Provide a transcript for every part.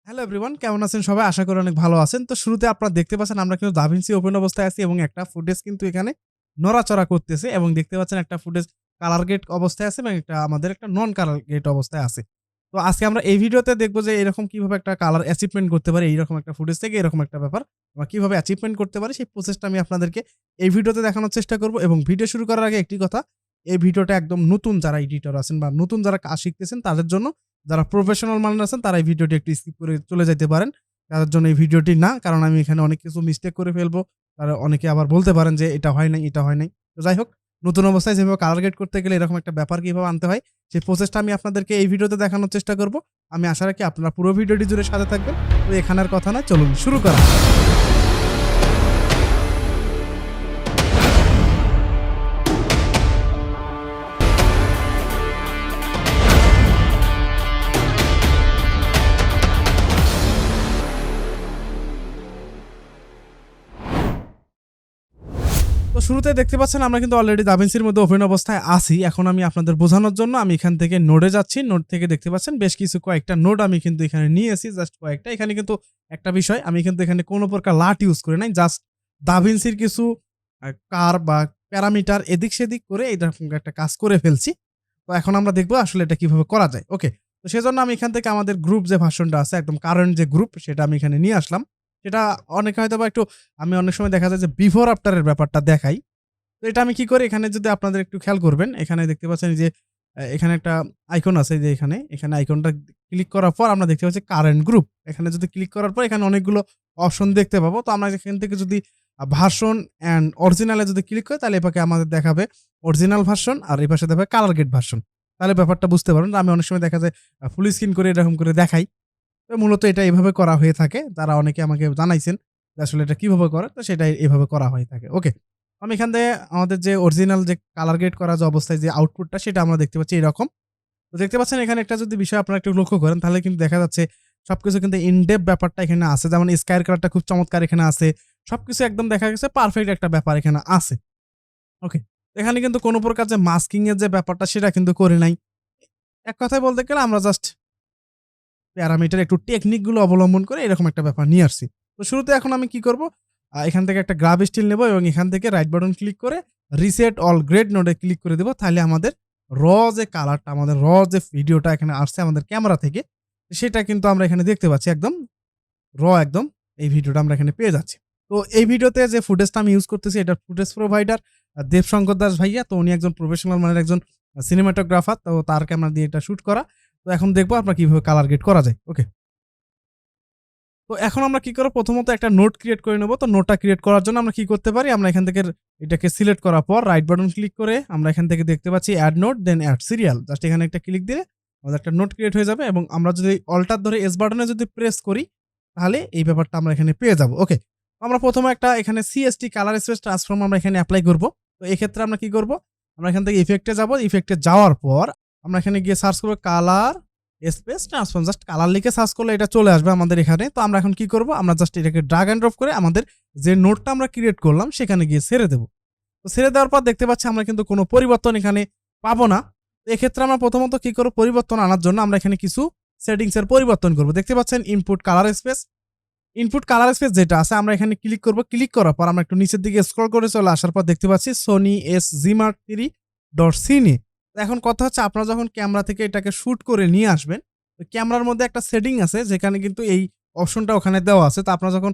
Hello everyone, কেমন আছেন সবাই? আশা করি অনেক ভালো আছেন। তো শুরুতে আপনারা দেখতে পাচ্ছেন আমরা কিন্তু দাভিন্সি ওপেন অবস্থায় আছি এবং একটা ফুটেজ কিন্তু এখানে নড়াচড়া করতেছে এবং দেখতে পাচ্ছেন একটা ফুটেজ কালার গেট অবস্থায় আছে এবং একটা আমাদের একটা নন কালার গেট অবস্থায় আছে। তো আজকে আমরা এই ভিডিওতে দেখব যে এরকম কিভাবে একটা কালার অ্যাচিভমেন্ট করতে পারি, এইরকম একটা ফুটেজ থেকে এরকম একটা ব্যাপার আমরা কিভাবে অ্যাচিভমেন্ট করতে পারি সেই প্রসেসটা আমি আপনাদেরকে এই ভিডিওতে দেখানোর চেষ্টা করব। এবং ভিডিও শুরু করার আগে একটি কথা, এই ভিডিওটা একদম নতুন যারা এডিটর আছেন বা নতুন যারা কাজ শিখতেছেন তাদের জন্য। যারা প্রফেশনাল মানুষ আছেন তারা এই ভিডিওটি একটু স্কিপ করে চলে যাইতে পারেন। তাদের জন্য এই ভিডিওটি না, কারণ আমি এখানে অনেক কিছু মিস্টেক করে ফেলবো। আর অনেকে আবার বলতে পারেন যে এটা হয় নাই, এটা হয় নাই। তো যাই হোক, নতুন অবস্থায় যেভাবে কালার গ্রেড করতে গেলে এরকম একটা ব্যাপার কিভাবে আনতে হয় সেই প্রসেসটা আমি আপনাদেরকে এই ভিডিওতে দেখানোর চেষ্টা করব। আমি আশা রাখি আপনারা পুরো ভিডিওটি জুড়ে সাথে থাকবেন। তো এখানের কথা না, চলুন শুরু করা যাক। তো শুরুতে দেখতে পাচ্ছেন আমরা কিন্তু অলরেডি দাভিন্সির মধ্যে ওপেন অবস্থায় আছি। এখন আমি আপনাদের বোঝানোর জন্য আমি এখান থেকে নোডে যাচ্ছি। নোড থেকে দেখতে পাচ্ছেন বেশ কিছু কয়েকটা নোড আমি কিন্তু এখানে নিয়েছি, জাস্ট কয়েকটা। এখানে কিন্তু একটা বিষয়, আমি কিন্তু এখানে কোনো প্রকার লাট ইউজ করে নাই। জাস্ট দাভিন্সির কিছু কার বা প্যারামিটার এদিক সেদিক করে এইরকম একটা কাজ করে ফেলছি। তো এখন আমরা দেখবো আসলে এটা কিভাবে করা যায়। ওকে, তো সেজন্য আমি এখান থেকে আমাদের গ্রুপ যে ভার্সনটা আছে, একদম কারেন্ট যে গ্রুপ, সেটা আমি এখানে নিয়ে আসলাম। সেটা অনেকে হয়তো বা একটু, আমি অনেক সময় দেখা যায় যে বিফোর আফটারের ব্যাপারটা দেখাই। তো এটা আমি কি করি, এখানে যদি আপনাদের একটু খেয়াল করবেন, এখানে দেখতে পাচ্ছেন যে এখানে একটা আইকন আছে, যে এখানে আইকনটা ক্লিক করার পর আমরা দেখতে পাচ্ছি কারেন্ট গ্রুপ। এখানে যদি ক্লিক করার পর এখানে অনেকগুলো অপশন দেখতে পাবো। তো আমরা এখান থেকে যদি ভার্সন অ্যান্ড অরিজিনালে যদি ক্লিক করি, তাহলে এপাকে আমাদের দেখাবে অরিজিনাল ভার্সন আর এই পাশে দেখাবে কালার গেট ভার্সন। তাহলে ব্যাপারটা বুঝতে পারেন। আমি অনেক সময় দেখা যায় ফুল স্ক্রিন করে এরকম করে দেখাই। তো মূলত এটা এভাবে করা হয়ে থাকে। তারা অনেকে আমাকে জানাইছেন যে আসলে এটা কিভাবে করে, তো সেটা এভাবে করা হয়ে থাকে। ওকে, আমি এখান থেকে আমাদের যে অরিজিনাল যে কালার গ্রেড করা যে অবস্থায় যে আউটপুটটা, সেটা আমরা দেখতে পাচ্ছি এরকম। তো দেখতে পাচ্ছেন এখানে একটা যদি বিষয় আপনারা একটু লক্ষ্য করেন, তাহলে কিন্তু দেখা যাচ্ছে সবকিছু কিন্তু ইনডেপ ব্যাপারটা এখানে আছে। যেমন স্কাই কালারটা খুব চমৎকার এখানে আছে। সবকিছু একদম দেখা গেছে পারফেক্ট একটা ব্যাপার এখানে আছে। ওকে, এখানে কিন্তু কোনো প্রকার যে মাস্কিং এর যে ব্যাপারটা সেটা কিন্তু করে নাই। এক কথায় বলতে গেলে আমরা জাস্ট প্যারামিটার একটু টেকনিক গুলো অবলম্বন করে এরকম একটা ব্যাপার নিয়ে আসছি। তো শুরুতে এখন আমি কি করব, এখান থেকে একটা গ্রাব স্টিল নেব এবং এখান থেকে রাইট বাটন ক্লিক করে রিসেট অল গ্রেড নোডে ক্লিক করে দেব। তাহলে আমাদের র যে কালারটা, আমাদের র যে ভিডিওটা এখানে আসছে আমাদের ক্যামেরা থেকে, সেটা কিন্তু আমরা এখানে দেখতে পাচ্ছি একদম র, একদম এই ভিডিওটা আমরা এখানে পেয়ে যাচ্ছি। তো এই ভিডিওতে যে ফুটেজটা আমি ইউজ করতেছি, এটা ফুটেজ প্রোভাইডার দেবশঙ্কর দাস ভাইয়া। তো উনি একজন প্রফেশনাল মানের একজন সিনেমাটোগ্রাফার। তো তার ক্যামেরা দিয়ে এটা শুট করা। তো এখন দেখবো আমরা কিভাবে কালার গ্রেড করা যায়। ওকে, তো এখন আমরা কি করব, প্রথমত একটা নোট ক্রিয়েট করে নেব। তো নোটটা ক্রিয়েট করার জন্য আমরা কি করতে পারি, আমরা এখান থেকে এটাকে সিলেক্ট করার পর রাইট বাটন ক্লিক করে আমরা এখান থেকে দেখতে পাচ্ছি অ্যাড নোট দেন অ্যাড সিরিয়াল। জাস্ট এখানে একটা ক্লিক দিলে আমাদের একটা নোট ক্রিয়েট হয়ে যাবে এবং আমরা যদি অল্টার ধরে এস বাটনে যদি প্রেস করি, তাহলে এই ব্যাপারটা আমরা এখানে পেয়ে যাব। ওকে, আমরা প্রথমে একটা এখানে সিএসটি কালার স্পেস ট্রান্সফর্ম আমরা এখানে অ্যাপ্লাই করব। তো এই ক্ষেত্রে আমরা কি করব, আমরা এখান থেকে ইফেক্টে যাব। ইফেক্টে যাওয়ার পর আমরা এখানে গিয়ে সার্চ করব colour space transform. Just colour লিখে সার্চ করলে এটা চলে আসবে আমাদের এখানে। তো আমরা এখন কি করব, আমরা জাস্ট এটাকে ড্রাগ এন্ড ড্রপ করে আমাদের যে নোটটা আমরা ক্রিয়েট করলাম সেখানে গিয়ে ছেড়ে দেব। তো ছেড়ে দেওয়ার পর দেখতে পাচ্ছি আমরা কিন্তু কোনো পরিবর্তন এখানে পাবো না। তো এক্ষেত্রে আমরা প্রথমত কি করব, পরিবর্তন আনার জন্য আমরা এখানে কিছু সেটিংস এর পরিবর্তন করব। দেখতে পাচ্ছেন input colour space, input colour space যেটা আছে আমরা এখানে ক্লিক করব। ক্লিক করার পর আমরা একটু নিচের দিকে স্ক্রল করে চলে আসার পর দেখতে পাচ্ছি সোনি এস জিমার 3.সিনে। এখন কথা হচ্ছে, আপনারা যখন ক্যামেরা থেকে এটাকে শুট করে নিয়ে আসবেন, ক্যামেরার মধ্যে একটা সেটিং আছে যেখানে কিন্তু এই অপশনটা ওখানে দেওয়া আছে। তো আপনারা যখন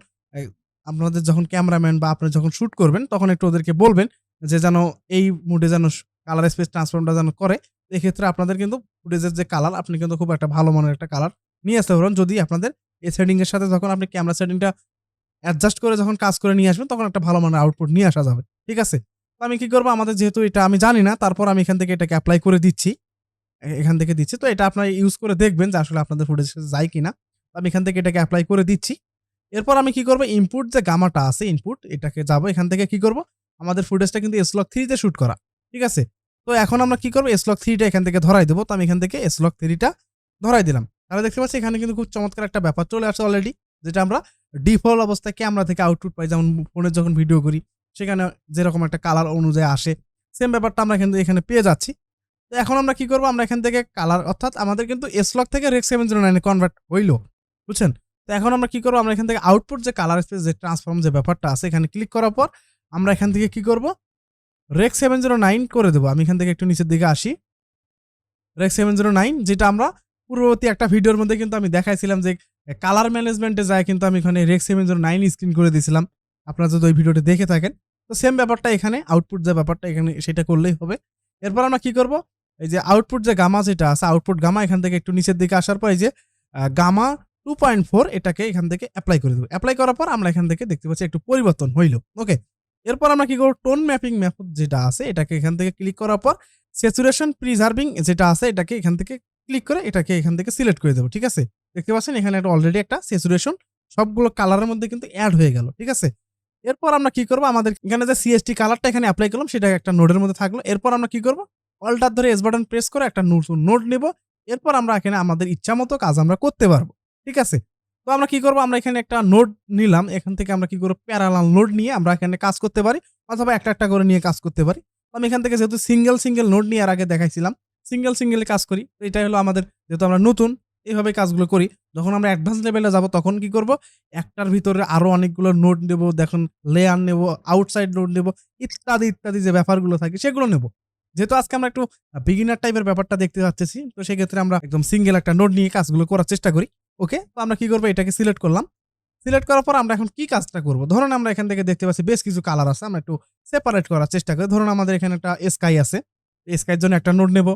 আপনাদের যখন ক্যামেরাম্যান বা আপনি যখন শুট করবেন, তখন একটু ওদেরকে বলবেন যে যেন এই মুডে যেন কালার স্পেস ট্রান্সফর্মটা যেন করে। এক্ষেত্রে আপনাদের কিন্তু ফুটেজের যে কালার, আপনি কিন্তু খুব একটা ভালো মানের একটা কালার নিয়ে আসতে পারবেন, যদি আপনাদের এই সেটিং এর সাথে যখন আপনি ক্যামেরা সেটিংটা অ্যাডজাস্ট করে যখন কাজ করে নিয়ে আসবেন, তখন একটা ভালো মানের আউটপুট নিয়ে আসা যাবে। ঠিক আছে, তো আমি কি করবো, আমাদের যেহেতু এটা আমি জানি না, তারপর আমি এখান থেকে এটাকে অ্যাপ্লাই করে দিচ্ছি। এখান থেকে দিচ্ছি। তো এটা আপনারা ইউজ করে দেখবেন যে আসলে আপনাদের ফুটেজ যায় কিনা। আমি এখান থেকে এটাকে এপ্লাই করে দিচ্ছি। এরপর আমি কি করব, ইনপুট যে গামাটা আছে, ইনপুট এটাকে যাব। এখান থেকে কি করব, আমাদের ফুটেজটা কিন্তু এসলগ 3 তে শুট করা। ঠিক আছে, তো এখন আমরা কি করব, এসলগ 3 টা এখান থেকে ধরাই দেব। তো আমি এখান থেকে এসলগ 3 টা ধরাই দিলাম। তাহলে দেখতে পাচ্ছি এখানে কিন্তু খুব চমৎকার একটা ব্যাপার চলে আসছে অলরেডি, যেটা আমরা ডিফল্ট অবস্থায় ক্যামেরা থেকে আউটপুট পাই। যেমন ফোনে যখন ভিডিও করি সেখানে যেরকম একটা কালার অনুযায়ী আসে, সেম ব্যাপারটা আমরা এখানে পেয়ে যাচ্ছি। তো এখন আমরা কি করব, আমরা এখান থেকে কালার, অর্থাৎ আমাদের কিন্তু এসলগ থেকে রেক 709 এ কনভার্ট হইল, বুঝছেন? তো এখন আমরা কি করবো, আমরা এখান থেকে আউটপুট যে কালার স্পেস যে ট্রান্সফর্ম যে ব্যাপারটা আছে এখানে ক্লিক করার পর আমরা এখান থেকে কি করব, রেক 709 করে দেবো। আমি এখান থেকে একটু নিচের দিকে আসি, রেক 709 যেটা আমরা পূর্ববর্তী একটা ভিডিওর মধ্যে কিন্তু আমি দেখাইছিলাম যে কালার ম্যানেজমেন্টে যায় কিন্তু আমি এখানে রেক 709 স্ক্রিন করে দিয়েছিলাম, আপনারা যদি ওই ভিডিওটি দেখে থাকেন। তো সেম ব্যাপারটা এখানে আউটপুট যে ব্যাপারটা এখানে সেটা করলেই হবে। এরপর আমরা কি করব, এই যে আউটপুট যে গামা যেটা আছে, আউটপুট গামা এখান থেকে একটু নিচের দিকে আসার পর এই যে গামা 2.4 এটাকে এখান থেকে অ্যাপ্লাই করে দেবো। অ্যাপ্লাই করার পর আমরা এখান থেকে দেখতে পাচ্ছি একটু পরিবর্তন হইল। ওকে, এরপর আমরা কি করবো, টোন ম্যাপিং মেথড যেটা আছে এটাকে এখান থেকে ক্লিক করার পর স্যাচুরেশন প্রিজার্ভিং যেটা আছে এটাকে এখান থেকে ক্লিক করে এটাকে এখান থেকে সিলেক্ট করে দেবো। ঠিক আছে, দেখতে পাচ্ছেন এখানে একটা অলরেডি একটা স্যাচুরেশন সবগুলো কালারের মধ্যে কিন্তু অ্যাড হয়ে গেল। ঠিক আছে, এরপর আমরা কি করবো, আমাদের এখানে যে সিএসটি কালারটা এখানে অ্যাপ্লাই করলাম সেটা একটা নোডের মধ্যে থাকলো। এরপর আমরা কি করবো, অল্টার ধরে এস বাটন প্রেস করে একটা নতুন নোড নেব। এরপর আমরা এখানে আমাদের ইচ্ছা মতো কাজ আমরা করতে পারবো। ঠিক আছে, তো আমরা কি করবো, আমরা এখানে একটা নোড নিলাম, এখান থেকে আমরা কি করবো প্যারালাল নোড নিয়ে আমরা এখানে কাজ করতে পারি, অথবা একটা একটা করে নিয়ে কাজ করতে পারি। আমি এখান থেকে যেহেতু সিঙ্গেল নোড নিয়ে আর আগে দেখাইছিলাম, সিঙ্গেলে কাজ করি। তো এটাই হলো আমাদের, যেহেতু আমরা নতুন এইভাবে কাজগুলো করি। যখন আমরা অ্যাডভান্স লেভেলে যাব তখন কি করব, একটার ভিতরে আরো অনেকগুলো নোড নেব, দেখুন লেয়ার নেব, আউটসাইড নোড নেব, ইত্যাদি ইত্যাদি যে ব্যাপারগুলো থাকে সেগুলো নেব। যেহেতু আজকে আমরা একটু বিগিনার টাইপের ব্যাপারটা দেখতে যাচ্ছি, তো সেক্ষেত্রে আমরা একদম সিঙ্গেল একটা নোড নিয়ে কাজগুলো করার চেষ্টা করি। ওকে, তো আমরা কি করবো, এটাকে সিলেক্ট করলাম। সিলেক্ট করার পর আমরা এখন কি কাজটা করব, ধরুন আমরা এখান থেকে দেখতে পাচ্ছি বেশ কিছু কালার আছে, আমরা একটু সেপারেট করার চেষ্টা করি। ধরুন আমাদের এখানে একটা স্কাই আছে, স্কাইয়ের জন্য একটা নোড নেব।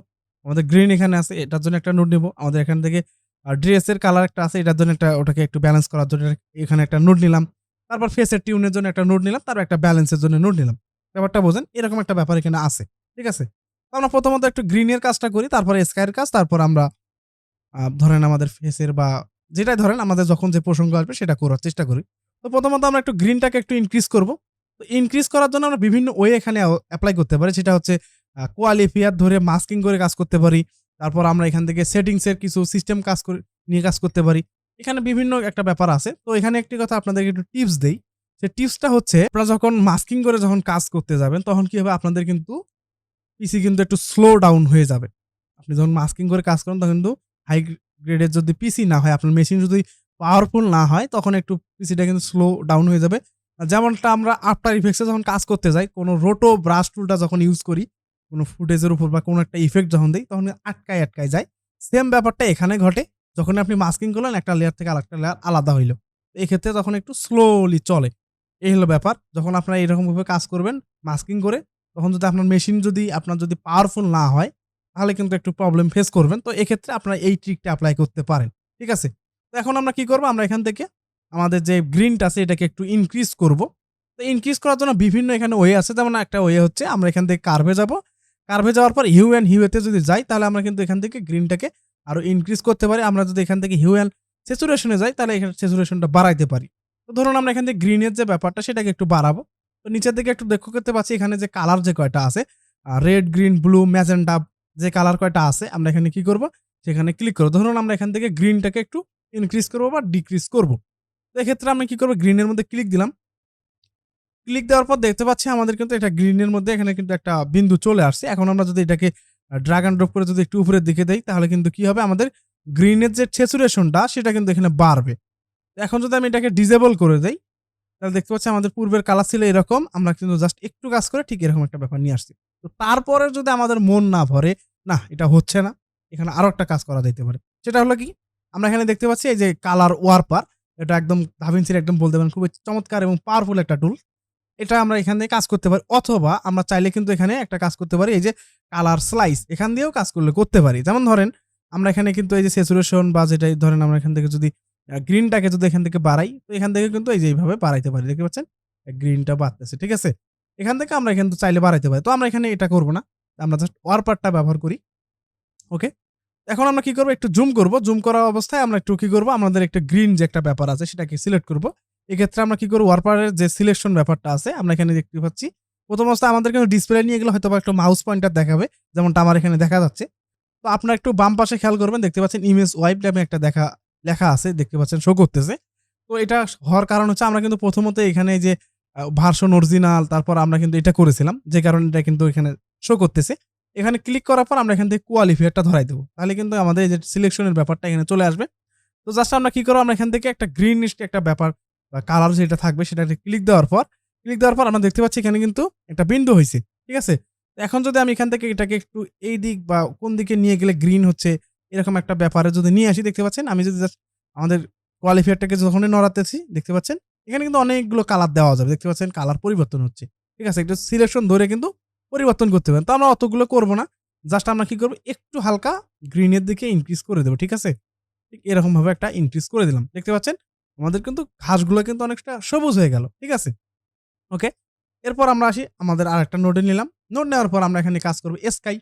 আমাদের গ্রিন এখানে আছে, এটার জন্য একটা নোড নেব। আমাদের এখান থেকে ড্রেসের কালার একটা আছে, এটার জন্য একটা, ওটাকে একটু ব্যালেন্স করার জন্য এখানে একটা নোড নিলাম। তারপর ফেসের টিউনের জন্য একটা নোড নিলাম, তারপর একটা ব্যালেন্সের জন্য নোড নিলাম। ব্যাপারটা বোঝেন, এরকম একটা ব্যাপার এখানে আছে। ঠিক আছে, তো আমরা প্রথমত একটু গ্রিনের কাজটা করি, তারপরে স্কাইয়ের কাজ, তারপর আমরা ধরেন আমাদের ফেসের বা যেটাই ধরেন আমাদের যখন যে প্রসঙ্গ আসবে সেটা করার চেষ্টা করি। তো প্রথমত আমরা একটু গ্রিনটাকে একটু ইনক্রিজ করব। তো ইনক্রিজ করার জন্য আমরা বিভিন্ন ওয়ে এখানে অ্যাপ্লাই করতে পারি, সেটা হচ্ছে কোয়ালিফায়ার ধরে মাস্কিং করে কাজ করতে পারি। তারপর আমরা এখান থেকে সেটিংসের কিছু সিস্টেম কাজ করে নিয়ে কাজ করতে পারি। এখানে বিভিন্ন একটা ব্যাপার আছে। তো এখানে একটি কথা আপনাদেরকে একটু টিপস দেই। সেই টিপসটা হচ্ছে, আপনারা যখন মাস্কিং করে যখন কাজ করতে যাবেন তখন কি হবে, আপনাদের কিন্তু পিসি কিন্তু একটু স্লো ডাউন হয়ে যাবে। আপনি যখন মাস্কিং করে কাজ করেন তখন কিন্তু হাই গ্রেডের যদি পিসি না হয়, আপনার মেশিন যদি পাওয়ারফুল না হয়, তখন একটু পিসিটা কিন্তু স্লো ডাউন হয়ে যাবে। যেমনটা আমরা আফটার ইফেক্টসে যখন কাজ করতে যাই, কোনো রোটো ব্রাশ টুলটা যখন ইউজ করি, কোনো ফুটেজের উপর বা কোনো একটা ইফেক্ট যখন দিই, তখন আটকায় যায়। সেম ব্যাপারটা এখানে ঘটে, যখন আপনি মাস্কিং করলেন একটা লেয়ার থেকে আরেকটা লেয়ার আলাদা হইল, এক্ষেত্রে তখন একটু স্লোলি চলে। এই হলো ব্যাপার। যখন আপনারা এরকমভাবে কাজ করবেন মাস্কিং করে, তখন যদি আপনার মেশিন আপনার যদি পাওয়ারফুল না হয়, তাহলে কিন্তু একটু প্রবলেম ফেস করবেন। তো এক্ষেত্রে আপনারা এই ট্রিকটা এপ্লাই করতে পারেন। ঠিক আছে, তো এখন আমরা কি করবো, আমরা এখান থেকে আমাদের যে গ্রিনটা আছে এটাকে একটু ইনক্রিজ করব। তো ইনক্রিজ করার জন্য বিভিন্ন এখানে ওয়ে আছে, যেমন একটা ওয়ে হচ্ছে আমরা এখান থেকে কার্ভে যাব। কার্ভে যাওয়ার পর হিউ অ্যান্ড হিউতে যদি যাই, তাহলে আমরা কিন্তু এখান থেকে গ্রিনটাকে আরো ইনক্রিজ করতে পারি। আমরা যদি এখান থেকে হিউ অ্যান্ড স্যাচুরেশনে যাই, তাহলে এখানে স্যাচুরেশনটা বাড়াইতে পারি। তো ধরুন আমরা এখান থেকে গ্রিনের যে ব্যাপারটা সেটাকে একটু বাড়াবো। তো নিচের দিকে একটু লক্ষ্য করতে পাচ্ছি এখানে যে কালার যে কয়টা আছে, রেড, গ্রিন, ব্লু, ম্যাজেন্টা যে কালার কয়টা আছে, আমরা এখানে কি করব, সেখানে ক্লিক করব। ধরুন আমরা এখান থেকে গ্রিনটাকে একটু ইনক্রিজ করব বা ডিক্রিজ করব। তো এক্ষেত্রে আমরা কি করব, গ্রিনের মধ্যে ক্লিক দিলাম। ক্লিক দেওয়ার পর দেখতে পাচ্ছি আমাদের কিন্তু এটা গ্রিনের মধ্যে এখানে কিন্তু একটা বিন্দু চলে আসছে। এখন আমরা যদি এটাকে ড্র্যাগ অ্যান্ড ড্রপ করে যদি একটু উপরের দিকে দেই, তাহলে কিন্তু কি হবে, আমাদের গ্রিনের যে স্যাচুরেশনটা সেটা কিন্তু এখানে বাড়বে। এখন যদি আমি এটাকে ডিসেবল করে দেই, তাহলে দেখতে পাচ্ছি আমাদের পূর্বের কালার ছিল এরকম, আমরা কিন্তু জাস্ট একটু কাজ করে ঠিক এরকম একটা ব্যাপার নিয়ে আসছি। তো তারপরে যদি আমাদের মন না ভরে, না এটা হচ্ছে না, এখানে আরো একটা কাজ করা যেতে পারে। সেটা হলো কি, আমরা এখানে দেখতে পাচ্ছি এই যে কালার ওয়ারপার, এটা একদম দাভিন্সির একদম বলতে পারেন খুবই চমৎকার এবং পাওয়ারফুল একটা টুল। এটা আমরা এখান থেকে কাজ করতে পারি, অথবা আমরা চাইলে কিন্তু এখানে একটা কাজ করতে পারি, এই যে কালার স্লাইস, এখান দিয়েও কাজ করতে পারি। যেমন ধরেন আমরা এখানে কিন্তু এই যে স্যাচুরেশন বা যেটাই ধরেন আমরা এখান থেকে যদি গ্রিনটাকে যদি এখান থেকে বাড়াই, তো এখান থেকে কিন্তু এই যে এইভাবে বাড়াইতে পারি, দেখতে পাচ্ছেন গ্রিনটা বাড়তেছে। ঠিক আছে, এখান থেকে আমরা কিন্তু চাইলে বাড়াইতে পারি। তো আমরা এখানে এটা করব না, আমরা জাস্ট ওয়ারপারটা ব্যবহার করি। ওকে, এখন আমরা কি করব, একটু জুম করব। জুম করা অবস্থায় আমরা একটু কি করব, আমাদের একটা গ্রিন যে একটা ব্যাপার আছে সেটাকে সিলেক্ট করব। এক্ষেত্রে আমরা কি করব, ওয়ারপারের যে সিলেকশন ব্যাপারটা আছে আমরা এখানে দেখতে পাচ্ছি। প্রথম অবস্থায় আমাদের কিন্তু ডিসপ্লে নিয়ে গেলে হয়তো বা একটু মাউস পয়েন্টার দেখাবে, যেমনটা আমার এখানে দেখা যাচ্ছে। তো আপনারা একটু বাম পাশে খেয়াল করবেন, দেখতে পাচ্ছেন ইমেজ ওয়াইপ নামে একটা লেখা আছে, দেখতে পাচ্ছেন শো করতেছে। তো এটা হওয়ার কারণ হচ্ছে আমরা কিন্তু প্রথমত এখানে যে ভার্সন অরিজিনাল, তারপর আমরা কিন্তু এটা করেছিলাম, যে কারণে এটা কিন্তু এখানে শো করতেছে। এখানে ক্লিক করার পর আমরা এখান থেকে কোয়ালিফায়ারটা ধরাই দেবো, তাহলে কিন্তু আমাদের এই যে সিলেকশনের ব্যাপারটা এখানে চলে আসবে। তো জাস্ট আমরা কি করবো, আমরা এখান থেকে একটা গ্রিনিশ একটা ব্যাপার বা কালার যেটা থাকবে সেটা ক্লিক দেওয়ার পর আমরা দেখতে পাচ্ছি এখানে কিন্তু একটা বিন্দু হয়েছে, ঠিক আছে। এখন যদি আমি এখান থেকে এটাকে একটু এই দিক বা কোন দিকে নিয়ে গেলে গ্রিন হচ্ছে এরকম একটা ব্যাপারে যদি নিয়ে আসি, দেখতে পাচ্ছেন আমি যদি জাস্ট আমাদের কোয়ালিফায়ারটাকে যখনই নড়াতেছি দেখতে পাচ্ছেন এখানে কিন্তু অনেকগুলো কালার দেওয়া যাবে, দেখতে পাচ্ছেন কালার পরিবর্তন হচ্ছে, ঠিক আছে। একটু সিলেকশন ধরে কিন্তু পরিবর্তন করতে পারেন। তো আমরা অতগুলো করবো না, জাস্ট আমরা কি করবো একটু হালকা গ্রিনের দিকে ইনক্রিজ করে দেবো, ঠিক আছে। ঠিক এরকম ভাবে একটা ইনক্রিজ করে দিলাম, দেখতে পাচ্ছেন আমাদের কিন্তু ঘাসগুলো কিন্তু অনেকটা সবুজ হয়ে গেল, ঠিক আছে। ওকে, এরপর আমরা আসি আমাদের আরেকটা নোডে নিলাম। নোড নেওয়ার পর আমরা এখানে কাজ করবো স্কাই।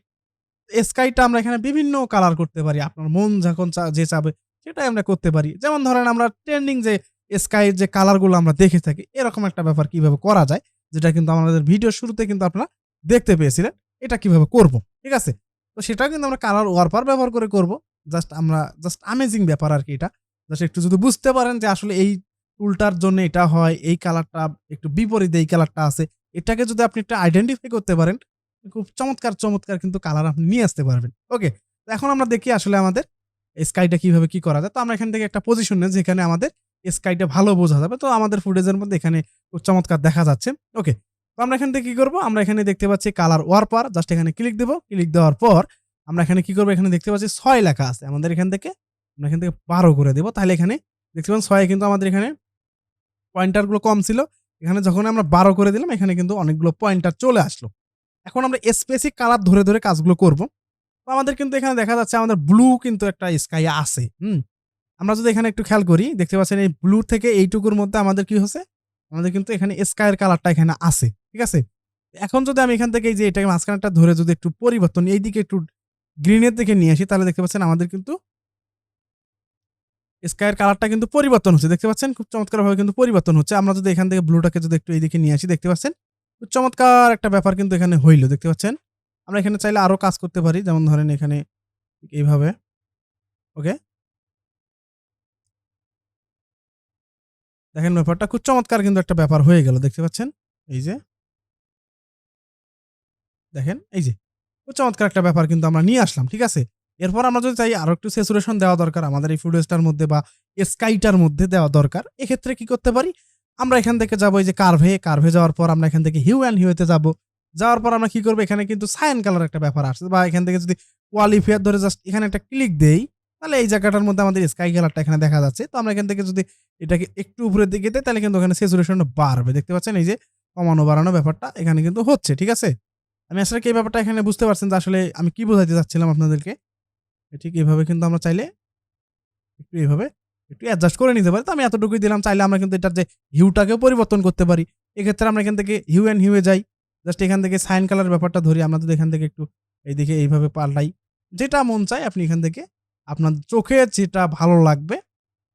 স্কাইটা আমরা এখানে বিভিন্ন কালার করতে পারি, আপনার মন যখন যে চাবে সেটাই আমরা করতে পারি। যেমন ধরেন আমরা ট্রেন্ডিং যে স্কাই যে কালারগুলো আমরা দেখে থাকি এরকম একটা ব্যাপার কিভাবে করা যায়, যেটা কিন্তু আমাদের ভিডিও শুরুতে কিন্তু আপনারা দেখতে পেয়েছিলেন এটা কিভাবে করব, ঠিক আছে। তো সেটাও কিন্তু আমরা কালার ওয়ারপার ব্যবহার করে করব। জাস্ট আমেজিং ব্যাপার আর কি এটা। জাস্ট একটু যদি বুঝতে পারেন যে আসলে এই টুলটার জন্য এটা হয়, এই কালারটা একটু বিপরীত এই কালারটা আছে, এটাকে যদি আপনি একটু আইডেন্টিফাই করতে পারেন খুব চমৎকার কিন্তু কালার আপনি নিয়ে আসতে পারবেন। ওকে, তো এখন আমরা দেখি আসলে আমাদের স্কাইটা কিভাবে কি করা যায়। তো আমরা এখান থেকে একটা পজিশন নেই যেখানে আমাদের স্কাইটা ভালো বোঝা যাবে। তো আমাদের ফুটেজের মধ্যে এখানে খুব চমৎকার দেখা যাচ্ছে। ওকে, তো আমরা এখান থেকে কি করব, আমরা এখানে দেখতে পাচ্ছি কালার ওয়ারপার, জাস্ট এখানে ক্লিক দেব। ক্লিক দেওয়ার পর আমরা এখানে কি করব, এখানে দেখতে পাচ্ছি 6 লেখা আছে, আমাদের এখান থেকে আমরা এখান থেকে 12 করে দেব। তাহলে এখানে দেখতে পাচ্ছেন 6 কিন্তু আমাদের এখানে পয়েন্টার গুলো কম ছিল, এখানে যখন আমরা 12 করে দিলাম এখানে কিন্তু অনেকগুলো পয়েন্টার চলে আসলো। এখন আমরা স্পেসিফিক কালার ধরে ধরে কাজগুলো করব। তো আমাদের কিন্তু এখানে দেখা যাচ্ছে আমাদের ব্লু কিন্তু একটা স্কাই আছে। আমরা যদি এখানে একটু খেয়াল করি দেখতে পাচ্ছেন এই ব্লু থেকে এইটুকুর মধ্যে আমাদের কি হচ্ছে, আমাদের কিন্তু এখানে স্কাইয়ের কালারটা এখানে আছে, ঠিক আছে। এখন যদি আমি এখান থেকে এই যে এটাকে মাঝখানটা ধরে যদি একটু পরিবর্তন এইদিকে একটু গ্রিনের দিকে নিয়ে আসি, তাহলে দেখতে পাচ্ছেন আমাদের কিন্তু স্কাইয়ের কালারটা কিন্তু পরিবর্তন হচ্ছে, দেখতে পাচ্ছেন খুব চমৎকারভাবে কিন্তু পরিবর্তন হচ্ছে। আমরা যদি এখান থেকে ব্লুটাকে যদি একটু এইদিকে নিয়ে আসি, দেখতে পাচ্ছেন খুব চমৎকার একটা ব্যাপার কিন্তু এখানে হইল, দেখতে পাচ্ছেন। আমরা এখানে চাইলে আরো কাজ করতে পারি, যেমন ধরেন এখানে এইভাবে। ওকে, দেখেন ব্যাপারটা খুব চমৎকার কিন্তু একটা ব্যাপার হয়ে গেল, দেখতে পাচ্ছেন। এই যে দেখেন, এই যে খুব চমৎকার একটা ব্যাপার কিন্তু আমরা নিয়ে আসলাম, ঠিক আছে। এরপর আমরা যদি চাই আরো একটু স্যাচুরেশন দেওয়া দরকার আমাদের এই ফুটেজটার মধ্যে বা স্কাইটার মধ্যে দেওয়া দরকার, এক্ষেত্রে কি করতে পারি, আমরা এখান থেকে যাবো এই যে কার্ভে যাওয়ার পর আমরা এখান থেকে হিউ অ্যান্ড হিউতে যাবো। যাওয়ার পর আমরা কি করবো, এখানে কিন্তু সায়ান কালার একটা ব্যাপার আসছে, বা এখান থেকে যদি কোয়ালিফায়ার ধরে জাস্ট এখানে একটা ক্লিক দেই, তাহলে এই জায়গাটার মধ্যে আমাদের স্কাই কালারটা এখানে দেখা যাচ্ছে। তো আমরা এখান থেকে যদি এটাকে একটু উপরের দিকে দেই তাহলে কিন্তু ওখানে স্যাচুরেশনটা বাড়বে, দেখতে পাচ্ছেন এই যে কমানো বাড়ানো ব্যাপারটা এখানে কিন্তু হচ্ছে, ঠিক আছে। আমি আসলে কি এই ব্যাপারটা এখানে বুঝতে পারছেন যে আসলে আমি কি বোঝাইতে চাচ্ছিলাম আপনাদেরকে। ঠিক এভাবে কিন্তু আমরা চাইলে একটু এভাবে একটু অ্যাডজাস্ট করে নিতে পারি। তো আমি এতটুকুই দিলাম, চাইলে আমরা কিন্তু এটার যে হিউটাকেও পরিবর্তন করতে পারি। এক্ষেত্রে আমরা এখান থেকে হিউ অ্যান্ড হিউ এ যাই। জাস্ট এখান থেকে সাইন কালার ব্যাপারটা ধরি, আমরা যদি এখান থেকে একটু এইদিকে এইভাবে পাল্টাই, যেটা মন চায় আপনি এখান থেকে আপনার চোখে যেটা ভালো লাগবে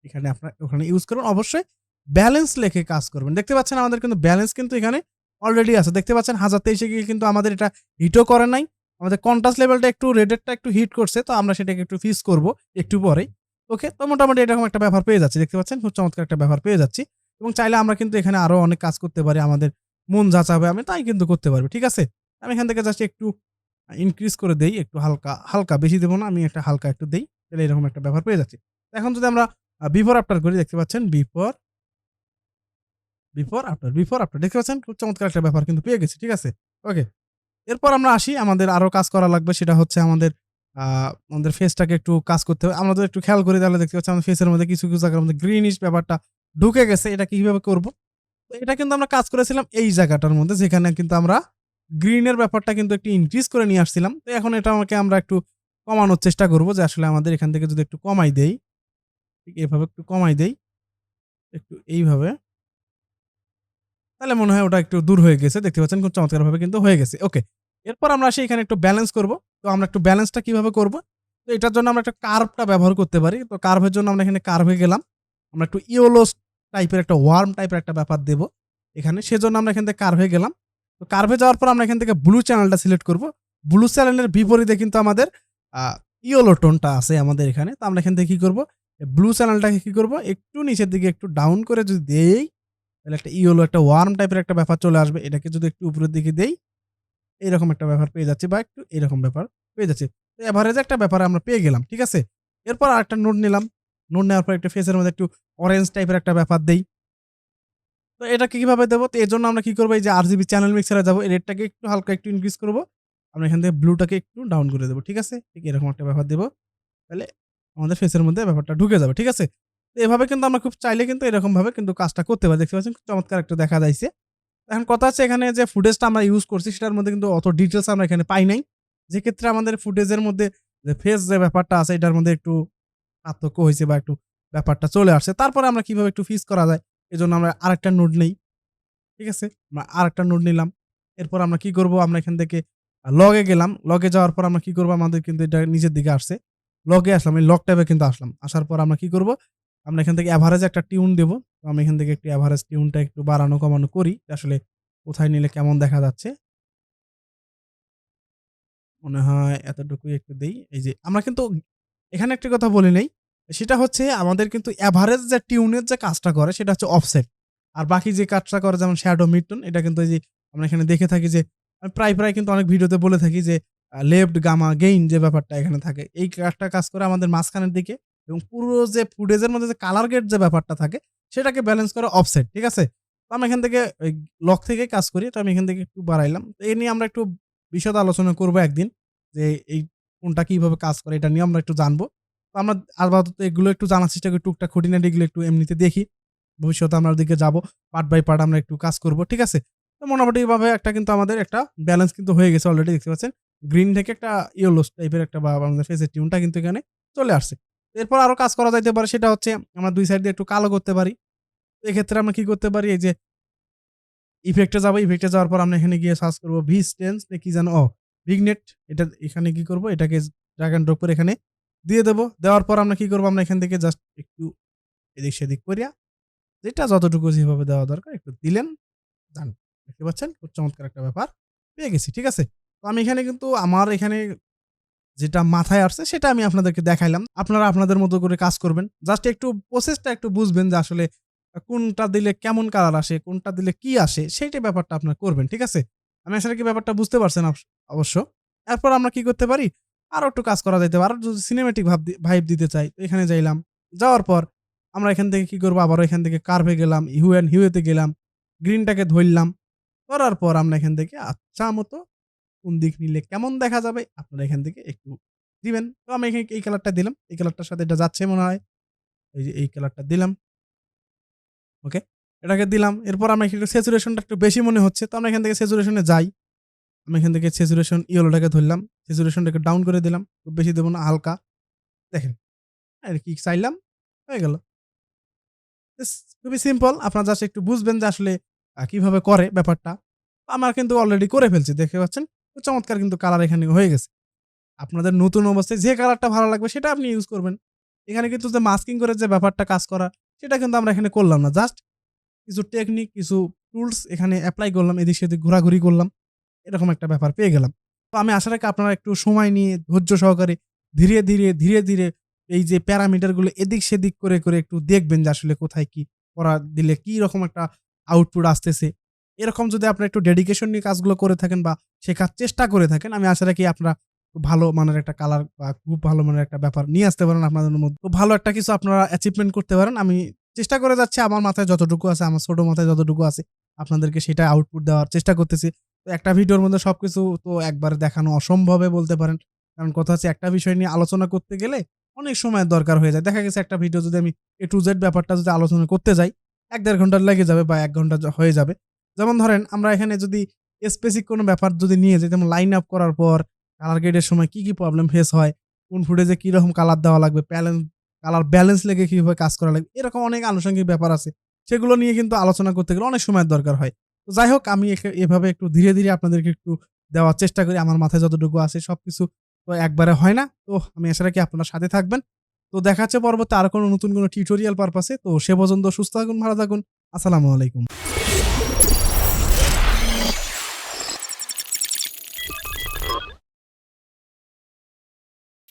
এখানে আপনার ওখানে ইউজ করুন। অবশ্যই ব্যালেন্স লেখে কাজ করবেন। দেখতে পাচ্ছেন আমাদের কিন্তু ব্যালেন্স কিন্তু এখানে অলরেডি আছে। দেখতে পাচ্ছেন 1023 গিয়ে কিন্তু আমাদের এটা হিটও করে নাই। আমাদের কন্ট্রাস্ট লেভেলটা একটু রেডেরটা একটু হিট করছে। তো আমরা সেটাকে একটু ফিক্স করব একটু পরেই। ওকে, তো মোটামুটি এরকম একটা ব্যাপার পেয়ে যাচ্ছি। দেখতে পাচ্ছেন খুব চমৎকার একটা ব্যাপার পেয়ে যাচ্ছি। এবং চাইলে আমরা কিন্তু এখানে আরো অনেক কাজ করতে পারি। আমাদের মন যাচাবে আমি তাই কিন্তু করতে পারবো। ঠিক আছে? আমি এখান থেকে জাস্ট একটু ইনক্রিজ করে দেই। একটু হালকা বেশি দেব না। আমি একটা হালকা একটু দেই। তাহলে এরকম একটা ব্যাপার পেয়ে যাচ্ছি। এখন যদি আমরা বিফোর আফটার করি, দেখতে পাচ্ছেন বিফোর আফটার দেখতে পাচ্ছেন খুব চমৎকার একটা ব্যাপার কিন্তু পেয়ে গেছি। ঠিক আছে? ওকে। এরপর আমরা আসি, আমাদের আরো কাজ করা লাগবে, সেটা হচ্ছে আমাদের ফেসটাকে একটু কাজ করতে হবে। আমরা যদি একটু খেয়াল করি তাহলে দেখতে পাচ্ছি আমাদের ফেসের মধ্যে কিছু জায়গার মধ্যে গ্রিনিশ ব্যাপারটা ঢুকে গেছে। এটা কিভাবে করব? তো এটা কিন্তু আমরা কাজ করেছিলাম এই জায়গাটার মধ্যে, যেখানে কিন্তু আমরা গ্রিনের ব্যাপারটা কিন্তু একটু ইনক্রিজ করে নিয়ে আসছিলাম। তো এখন এটা আমরা একটু কমানোর চেষ্টা করব, যে আসলে আমাদের এখান থেকে যদি একটু কমাই দেই, ঠিক এভাবে একটু কমাই দেই, একটু এইভাবে, তাহলে মনে হয় ওটা একটু দূর হয়ে গেছে। দেখতে পাচ্ছেন খুব চমৎকারভাবে কিন্তু হয়ে গেছে। ওকে। এরপর আমরা আসি এখানে একটু ব্যালেন্স করব। তো আমরা একটু ব্যালেন্সটা কিভাবে করব? তো এটার জন্য আমরা একটা কার্ভটা ব্যবহার করতে পারি। তো কার্ভের জন্য আমরা এখানে কার্ভে গেলাম। আমরা একটু ইয়েলো টাইপের একটা ওয়ার্ম টাইপের একটা ব্যাপার দেব এখানে। সেজন্য আমরা এখান থেকে কার্ভে গেলাম। তো কার্ভে যাওয়ার পর আমরা এখান থেকে ব্লু চ্যানেলটা সিলেক্ট করব। ব্লু চ্যানেলের বিপরীতে কিন্তু আমাদের আ ইয়েলো টোনটা আছে আমাদের এখানে। তো আমরা এখান থেকে কি করব? ব্লু চ্যানেলটাকে কি করব? একটু নিচের দিকে একটু ডাউন করে যদি দেই, তাহলে একটা ইয়েলো একটা ওয়ার্ম টাইপের একটা ব্যাপার চলে আসবে। এটাকে যদি একটু উপরের দিকে দেই, এরকম একটা ব্যাপার পেয়ে যাচ্ছি, বা একটু এরকম ব্যাপার পেয়ে যাচ্ছি। তো এভারেজ একটা ব্যাপার আমরা পেয়ে গেলাম। ঠিক আছে? এরপর আরেকটা নোট নিলাম। নোট নেওয়ার পর একটু ফেসের মধ্যে একটু অরেঞ্জ টাইপের একটা ব্যাপার দেই। তো এটাকে কিভাবে দেবো? তো এজন্য আমরা কি করবো? এই যে RGB চ্যানেল মিক্সারে যাবো। এই রেটটাকে একটু হালকা একটু ইনক্রিজ করবো। আমরা এখান থেকে ব্লুটাকে একটু ডাউন করে দেবো। ঠিক আছে? ঠিক এরকম একটা ব্যাপার দেবো। তাহলে আমাদের ফেসের মধ্যে ব্যাপারটা ঢুকে যাবে। ঠিক আছে? তো এভাবে কিন্তু আমরা খুব চাইলে কিন্তু এরকমভাবে কিন্তু কাজটা করতে পারি। দেখতে পাচ্ছেন? খুব চমৎকার একটা দেখা যাইছে। এখন কথা হচ্ছে এখানে যে ফুটেজটা আমরা ইউজ করছি সেটার মধ্যে কিন্তু অত ডিটেইলস আমরা এখানে পাই নাই। যেক্ষেত্রে আমাদের ফুটেজের মধ্যে যে ফেস যে ব্যাপারটা আছে এটার মধ্যে একটু পার্থক্য হইছে বা একটু ব্যাপারটা চলে আসছে। তারপরে আমরা কিভাবে একটু ফিক্স করা যায়? এজন্য আমরা আরেকটা নোড নেই। ঠিক আছে? আমরা আরেকটা নোড নিলাম। এরপর আমরা কি করব? আমরা এখান থেকে লগে গেলাম। লগে যাওয়ার পর আমরা কি করব? আমাদের কিন্তু এটা নিচের দিকে আসছে। লগে আসলাম। এই লগ ট্যাবে কিন্তু আসলাম। আসার পর আমরা কি করব? আমরা এখান থেকে এভারেজ একটা টিউন দেব। তো আমি এখান থেকে একটু এভারেজ টিউনটা একটু বাড়ানো কমানো করি। আসলে কোথায় নিলে কেমন দেখা যাচ্ছে। মনে হয় এতটুকুই একটু দেই। এই যে আমরা কিন্তু এখানে একটা কথা বলি নাই। সেটা হচ্ছে আমাদের কিন্তু এভারেজ যে টিউনের যে কাজটা করে সেটা হচ্ছে অফসেট। আর বাকি যে কাজটা করে যেমন শ্যাডো, মিড টোন এটা কিন্তু এই যে আমরা এখানে দেখে থাকি যে আমি প্রায় কিন্তু অনেক ভিডিওতে বলে থাকি যে লেফট, গামা, গেইন যে ব্যাপারটা এখানে থাকে। এই কাজটা কাজ করে আমাদের মাঝখানের দিকে এবং পুরো যে ফুটেজের মধ্যে যে কালার গ্রেড যে ব্যাপারটা থাকে সেটাকে ব্যালেন্স করে অফসেট। ঠিক আছে? তো আমি এখান থেকে ওই লক থেকে কাজ করি। তো আমি এখান থেকে একটু বাড়াইলাম। তো এই নিয়ে আমরা একটু বিশদ আলোচনা করব একদিন। যে এই কোনটা কিভাবে কাজ করে এটা নিয়ে আমরা একটু জানবো। তো আমরা আপাতত এগুলো একটু জানার চেষ্টা করি টুকটাক খুঁটিনাটি এগুলো একটু এমনিতে দেখি। ভবিষ্যতে আমরা ওদিকে যাবো। পার্ট বাই পার্ট আমরা একটু কাজ করব। ঠিক আছে? তো মোটামুটিভাবে একটা কিন্তু আমাদের একটা ব্যালেন্স কিন্তু হয়ে গেছে অলরেডি দেখতে পাচ্ছেন। গ্রিন থেকে একটা ইয়েলো টাইপের একটা বা আমাদের ফেসের টিউনটা কিন্তু এখানে চলে আসছে। এরপর আরো কাজ করা যাইতে পারে সেটা হচ্ছে আমরা ২ সাইড দিয়ে একটু কালো করতে পারি। তো এক্ষেত্রে আমরা কি করতে পারি? এই যে ইফেক্টে যাবো। ইফেক্টে যাওয়ার পর আমরা এখানে গিয়ে সার্চ করব ভিস্টেন্স না কি যেন? ভিগনেট এটা এখানে কি করব? এটাকে ড্রাগ অ্যান্ড ড্রপ করে এখানে দিয়ে দেব। দেওয়ার পর আমরা কি করব? আমরা এখান থেকে জাস্ট একটু এদিক সেদিক কইরা যেটা যতটুকু যেভাবে দেওয়া দরকার একটু দিলেন, ডান। দেখতে পাচ্ছেন? খুব চমৎকার একটা ব্যাপার পেয়ে গেছি। ঠিক আছে? তো আমি এখানে কিন্তু আমার এখানে যেটা মাথায় আসছে সেটা আমি আপনাদেরকে দেখাইলাম। আপনারা আপনাদের মতো করে কাজ করবেন। জাস্ট একটু প্রসেসটা একটু বুঝবেন যে আসলে কোনটা দিলে কেমন কালার আসে, কোনটা দিলে কি আসে সেইটা ব্যাপারটা আপনারা করবেন। ঠিক আছে? আমি আশা রাখি ব্যাপারটা বুঝতে পারছেন অবশ্য। এরপর আমরা কি করতে পারি? আরো একটু কাজ করা যাইতে পারে। আরো যদি সিনেমেটিক ভাইব দিতে চাই তো এখানে যাইলাম। যাওয়ার পর আমরা এখান থেকে কি করব? আবারও এখান থেকে কার্ভে গেলাম, হিউ অ্যান্ড হিউ তে গেলাম। গ্রিনটাকে ধরলাম। ধরার পর আমরা এখান থেকে আচ্ছা মতো কোন দিক নিলে কেমন দেখা যাবে আপনারা এখান থেকে একটু দিবেন। তো আমি এখানে এই কালারটা দিলাম। এই কালারটার সাথে এটা যাচ্ছে মনে হয়। এই যে এই কালারটা দিলাম। ওকে। এটাকে দিলাম। এরপর আমরা একটু স্যাচুরেশনটা একটু বেশি মনে হচ্ছে। তো আমরা এখান থেকে স্যাচুরেশন এ যাই। আমি এখান থেকে স্যাচুরেশন ইয়েলোটাকে ধরলাম। স্যাচুরেশনটাকে ডাউন করে দিলাম। খুব বেশি দেব না, হালকা। দেখেন, আর কি চাইলাম হয়ে গেল। জাস্ট খুবই সিম্পল। আপনারা জাস্ট একটু বুঝবেন যে আসলে কিভাবে করে ব্যাপারটা। আমার কিন্তু অলরেডি করে ফেলছি। দেখতে পাচ্ছেন? খুব চমৎকার কিন্তু কালার এখানে হয়ে গেছে। আপনাদের নতুন অবস্থায় যে কালারটা ভালো লাগবে সেটা আপনি ইউজ করবেন। এখানে কিন্তু যে মাস্কিং করে যে ব্যাপারটা কাজ করা সেটা কিন্তু আমরা এখানে করলাম না। জাস্ট কিছু টেকনিক, কিছু টুলস এখানে এপ্লাই করলাম। এদিক সেদিক ঘোরাঘুরি করলাম। এরকম একটা ব্যাপার পেয়ে গেলাম। তো আমি আশা রাখি আপনারা একটু সময় নিয়ে ধৈর্য সহকারে ধীরে ধীরে এই যে প্যারামিটার গুলো এদিক সেদিক করে একটু দেখবেন যে আসলে কোথায় কি করা দিলে কি রকম একটা আউটপুট আসতেছে। এরকম যদি আপনারা একটু ডেডিকেশন নিয়ে কাজগুলো করে থাকেন বা শেখার চেষ্টা করে থাকেন, আমি আশা রাখি আপনারা খুব ভালো মানের একটা কালার বা খুব ভালো মানের একটা ব্যাপার নিয়ে আসতে পারেন আপনাদের মধ্যে। খুব ভালো একটা কিছু আপনারা অ্যাচিভমেন্ট করতে পারেন। আমি চেষ্টা করে যাচ্ছি আমার মাথায় যতটুকু আছে, আমার ছোট মাথায় যতটুকু আছে আপনাদেরকে সেটা আউটপুট দেওয়ার চেষ্টা করতেছি। তো একটা ভিডিওর মধ্যে সবকিছু তো একবারে দেখানো অসম্ভবে বলতে পারেন। কারণ কথা হচ্ছে একটা বিষয় নিয়ে আলোচনা করতে গেলে অনেক সময়ের দরকার হয়ে যায়। দেখা গেছে একটা ভিডিও যদি আমি A to Z ব্যাপারটা যদি আলোচনা করতে যাই, ১-১.৫ ঘন্টা লেগে যাবে বা ১ ঘন্টা হয়ে যাবে। যেমন ধরেন আমরা এখানে যদি স্পেসিফিক কোনো ব্যাপার যদি নিয়ে যাই, যেমন লাইন আপ করার পর কালার গ্রেডের সময় কি প্রবলেম ফেস হয়, কোন ফুটেজে কিরকম কালার দেওয়া লাগবে, কালার ব্যালেন্স লেগে কিভাবে কাজ করা লাগবে, এরকম অনেক আনুষঙ্গিক ব্যাপার আছে। সেগুলো নিয়ে কিন্তু আলোচনা করতে গেলে অনেক সময়ের দরকার হয়। তো যাই হোক আমি এভাবে একটু ধীরে আপনাদেরকে একটু দেওয়ার চেষ্টা করি। আমার মাথায় যতটুকু আছে সবকিছু তো একবারে হয় না। তো আমি আশা রাখি আপনারা সাথে থাকবেন। তো দেখা হচ্ছে পরবর্তী আরো কোনো নতুন কোনো টিউটোরিয়াল পারপাসে। তো সে পর্যন্ত সুস্থ থাকুন, ভালো থাকুন। আসসালামু আলাইকুম।